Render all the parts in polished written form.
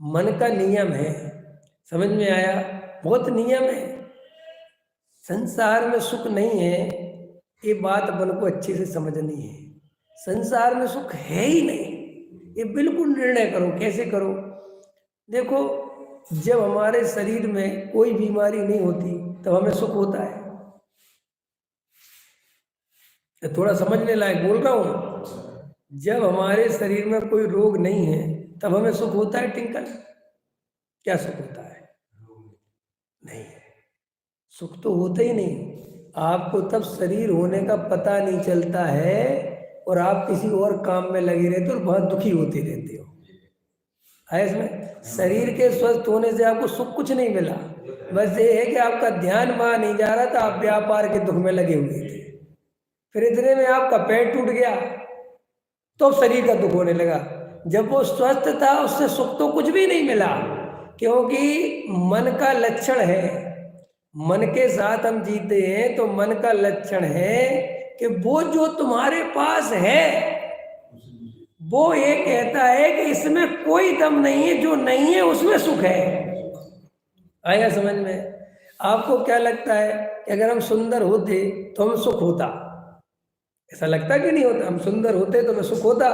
मन का नियम है। समझ में आया? बहुत नियम है। संसार में सुख नहीं है, ये बात अपन को अच्छे से समझनी है। संसार में सुख है ही नहीं, ये बिल्कुल निर्णय करो। कैसे करो? देखो, जब हमारे शरीर में कोई बीमारी नहीं होती तब हमें सुख होता है। तो थोड़ा समझने लायक बोल रहा हूं। जब हमारे शरीर में कोई रोग नहीं है तब हमें सुख होता है। टिंकल, क्या सुख होता है? नहीं है, सुख तो होता ही नहीं। आपको तब शरीर होने का पता नहीं चलता है और आप किसी और काम में लगे रहते हो और बहुत दुखी होते रहते हो। है इसमें? शरीर के स्वस्थ होने से आपको सुख कुछ नहीं मिला। बस ये है कि आपका ध्यान वहां नहीं जा रहा था, आप व्यापार के दुख में लगे हुए थे। फिर इतने में आपका पैर टूट गया तो शरीर का दुख होने लगा। जब वो स्वस्थ था उससे सुख तो कुछ भी नहीं मिला, क्योंकि मन का लक्षण है। मन के साथ हम जीते हैं तो मन का लक्षण है कि वो जो तुम्हारे पास है वो ये कहता है कि इसमें कोई दम नहीं है, जो नहीं है उसमें सुख है। आया समझ में? आपको क्या लगता है कि अगर हम सुंदर होते तो हमें सुख होता? ऐसा लगता कि नहीं होता? हम सुंदर होते तो हमें सुख होता।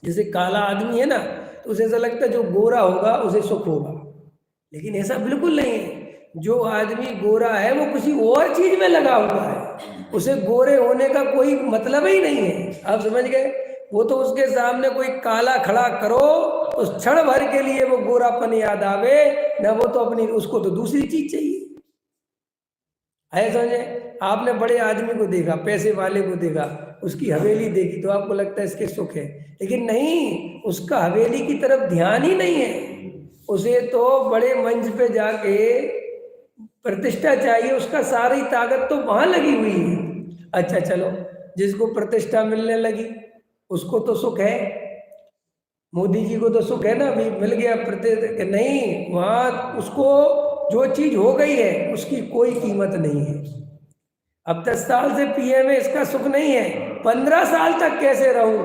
जैसे काला आदमी है ना, तो उसे ऐसा लगता है जो गोरा होगा उसे सुख होगा, लेकिन ऐसा बिल्कुल नहीं है। जो आदमी गोरा है वो किसी और चीज में लगा हुआ है, उसे गोरे होने का कोई मतलब ही नहीं है। आप समझ गए? वो तो उसके सामने कोई काला खड़ा करो, उस क्षण भर के लिए वो गोरापन याद आवे ना, वो तो अपनी, उसको तो दूसरी चीज चाहिए। है समझे? आपने बड़े आदमी को देखा, पैसे वाले को देखा, उसकी हवेली देखी तो आपको लगता है इसके सुख है, लेकिन नहीं, उसका हवेली की तरफ ध्यान ही नहीं है। उसे तो बड़े मंच पे जाके प्रतिष्ठा चाहिए, उसका सारी ताकत तो वहां लगी हुई है। अच्छा चलो, जिसको प्रतिष्ठा मिलने लगी उसको तो सुख है। मोदी जी को तो सुख है ना, अभी मिल गया प्रतिष्ठा। नहीं, वहां उसको जो चीज हो गई है उसकी कोई कीमत नहीं है। अब 10 साल से पीएम है, इसका सुख नहीं है। 15 साल तक कैसे रहूं,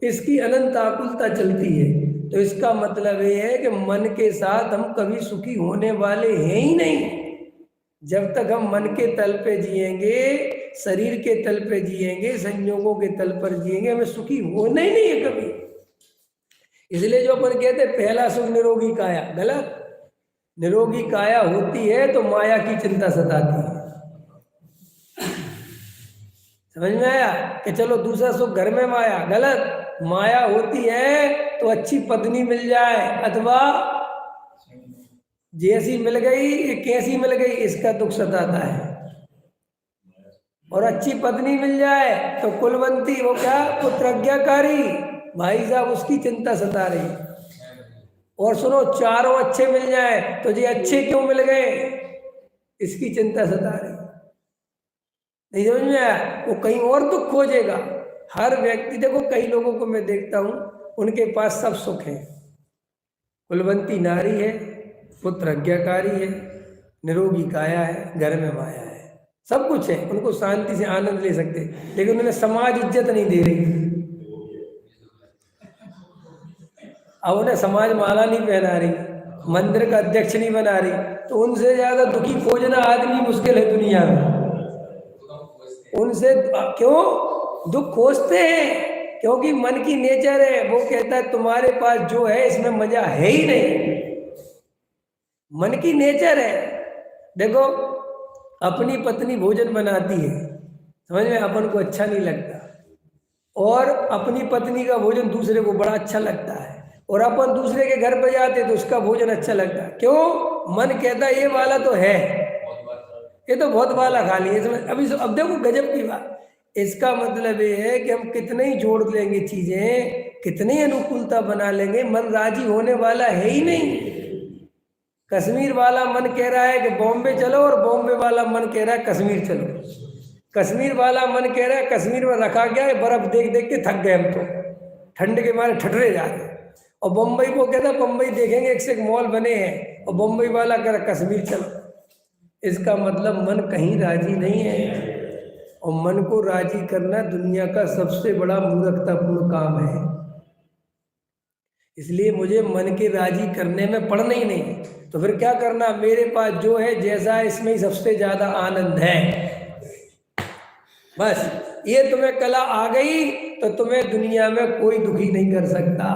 इसकी अनंत आकुलता चलती है। तो इसका मतलब ये है कि मन के साथ हम कभी सुखी होने वाले हैं ही नहीं। जब तक हम मन के तल पे जिएंगे, शरीर के तल पे जिएंगे, संयोगों के तल पर जिएंगे, हमें सुखी होना ही नहीं है कभी। इसलिए जो अपन कहते हैं पहला सुख निरोगी काया, गलत। निरोगी काया होती है तो माया की चिंता सताती है। समझ में आया? कि चलो दूसरा सुख घर में माया, गलत। माया होती है तो अच्छी पत्नी मिल जाए, अथवा जैसी मिल गई कैसी मिल गई इसका दुख सताता है। और अच्छी पत्नी मिल जाए तो कुलवंती, वो क्या, पुत्रज्ञाकारी, भाई साहब, उसकी चिंता सता रही। और सुनो, चारों अच्छे मिल जाए तो ये अच्छे क्यों मिल गए, इसकी चिंता सता रही। नहीं समझ में आया? वो कहीं और दुख खोजेगा। हर व्यक्ति, देखो कई लोगों को मैं देखता हूं, उनके पास सब सुख है। कुलवंती नारी है, पुत्र आज्ञाकारी है, निरोगी काया है, घर में माया है, सब कुछ है, उनको शांति से आनंद ले सकते, लेकिन उन्हें समाज इज्जत नहीं दे रही। अब उन्हें समाज माला नहीं पहना रही, मंदिर का अध्यक्ष नहीं बना रही, तो उनसे ज्यादा दुखी खोजना आदमी मुश्किल है दुनिया में। उनसे क्यों दुख खोजते हैं? क्योंकि मन की नेचर है, वो कहता है तुम्हारे पास जो है इसमें मजा है ही नहीं। मन की नेचर है। देखो, अपनी पत्नी भोजन बनाती है, समझ में, अपन को अच्छा नहीं लगता, और अपनी पत्नी का भोजन दूसरे को बड़ा अच्छा लगता है, और अपन दूसरे के घर पर जाते तो उसका भोजन अच्छा लगता है। क्यों? मन कहता है ये वाला तो है, ये तो बहुत वाला खा लिए इसमें। अभी अब देखो गजब की बात, इसका मतलब ये है कि हम कितने ही जोड़ लेंगे चीजें, कितनी अनुकूलता बना लेंगे, मन राजी होने वाला है ही नहीं। कश्मीर वाला मन कह रहा है कि बॉम्बे चलो, और बॉम्बे वाला मन कह रहा है कश्मीर चलो। कश्मीर वाला मन कह रहा है कश्मीर में रखा गया है, बर्फ देख देख के थक गए हम तो, ठंड के मारे ठठरे जा रहे हैं। और बम्बई को कहता है बम्बई देखेंगे, एक से एक मॉल बने हैं, और बम्बई वाला कह रहा कश्मीर चलो। इसका मतलब मन कहीं राजी नहीं है, और मन को राजी करना दुनिया का सबसे बड़ा मूर्खतापूर्ण काम है। इसलिए मुझे मन के राजी करने में पड़ना ही नहीं। तो फिर क्या करना, मेरे पास जो है जैसा है इसमें ही सबसे ज्यादा आनंद है। बस ये तुम्हें कला आ गई तो तुम्हें दुनिया में कोई दुखी नहीं कर सकता।